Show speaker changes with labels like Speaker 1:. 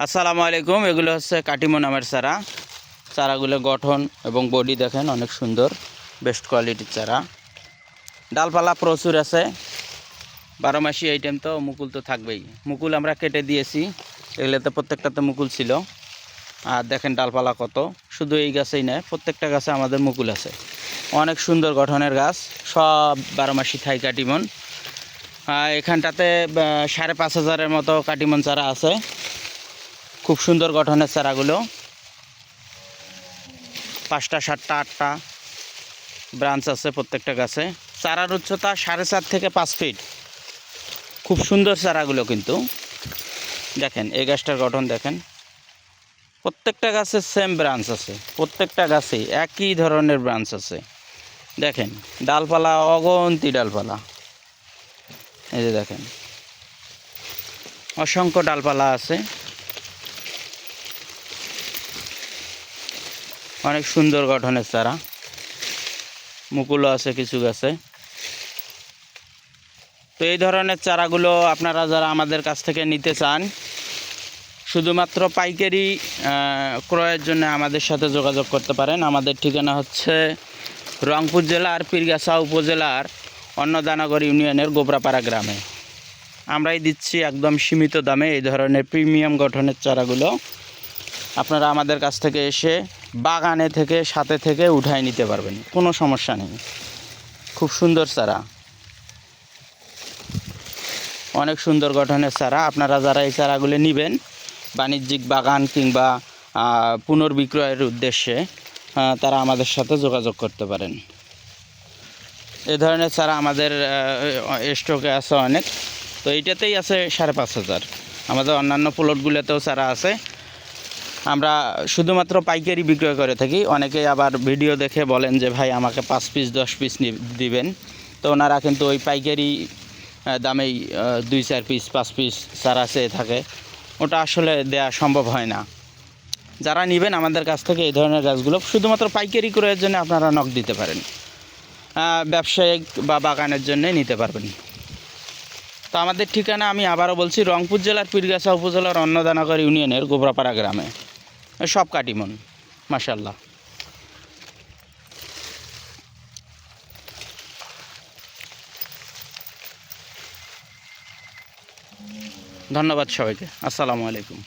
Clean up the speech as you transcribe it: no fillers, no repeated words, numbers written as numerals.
Speaker 1: আসসালামু আলাইকুম। এগুলো হচ্ছে কাটিমো নামের চারা। চারাগুলো গঠন এবং বডি দেখেন অনেক সুন্দর, বেস্ট কোয়ালিটির চারা। ডালপালা প্রচুর আছে, 12 মাসি আইটেম, তো মুকুল তো থাকবেই। মুকুল আমরা কেটে দিয়েছি, এগুলোতে প্রত্যেকটাতে মুকুল ছিল। আর দেখেন ডালপালা কত, শুধু এই গাছেই নয়, প্রত্যেকটা গাছে আমাদের মুকুল আছে। অনেক সুন্দর গঠনের গাছ, সব 12 মাসি থাই কাটিমন। এখানটাতে 5,500-এর মতো কাটিমন চারা আছে। খুব সুন্দর গঠনের চারাগুলো, 5টা 7টা 8টা ব্রাঞ্চ আছে প্রত্যেকটা গাছে। চারার উচ্চতা 4.5 থেকে 5 ফিট। খুব সুন্দর চারাগুলো কিন্তু দেখেন, এই গাছটার গঠন দেখেন। প্রত্যেকটা গাছে সেম ব্রাঞ্চ আছে, প্রত্যেকটা গাছেই একই ধরনের ব্রাঞ্চ আছে। দেখেন ডালপালা, অগন্তি ডালপালা, এই যে দেখেন অসংখ্য ডালপালা আছে। অনেক সুন্দর গঠনের চারা, মুকুলও আছে কিছু গাছে। তো এই ধরনের চারাগুলো আপনারা যারা আমাদের কাছ থেকে নিতে চান, শুধুমাত্র পাইকারি ক্রয়ের জন্য আমাদের সাথে যোগাযোগ করতে পারেন। আমাদের ঠিকানা হচ্ছে রংপুর জেলার পীরগাছা উপজেলার অন্নদানগর ইউনিয়নের গোবরাপাড়া গ্রামে। আমরাই দিচ্ছি একদম সীমিত দামে এই ধরনের প্রিমিয়াম গঠনের চারাগুলো। আপনারা আমাদের কাছ থেকে এসে বাগানে থেকে সাথে থেকে উঠায় নিতে পারবেন, কোনো সমস্যা নেই। খুব সুন্দর চারা, অনেক সুন্দর গঠনের চারা। আপনারা যারা এই চারাগুলো নেবেন বাণিজ্যিক বাগান কিংবা পুনর্বিক্রয়ের উদ্দেশ্যে, তারা আমাদের সাথে যোগাযোগ করতে পারেন। এ ধরনের চারা আমাদের স্টকে আছে অনেক। তো এইটাতেই আছে 5,500। আমাদের অন্যান্য প্লটগুলোতেও চারা আছে। আমরা শুধুমাত্র পাইকারি বিক্রয় করে থাকি। অনেকেই আবার ভিডিও দেখে বলেন যে ভাই আমাকে 5 পিস 10 পিস দিবেন। তো ওনারা কিন্তু ওই পাইকারি দামেই 2-4 পিস 5 পিস চারা চেয়ে থাকে। ওটা আসলে দেয়া সম্ভব হয় না। যারা নেবেন আমাদের কাছ থেকে এই ধরনের গাছগুলো শুধুমাত্র পাইকারি ক্রয়ের জন্য আপনারা নক দিতে পারেন, ব্যবসায়িক বা বাগানের জন্য নিতে পারবেন। তো আমাদের ঠিকানা আমি আবারও বলছি, রংপুর জেলার পীরগাছা উপজেলার অন্নদানগর ইউনিয়নের গোবরাপাড়া গ্রামে। সব কাটিমন, মাশাআল্লাহ। ধন্যবাদ সবাইকে। আসসালামু আলাইকুম।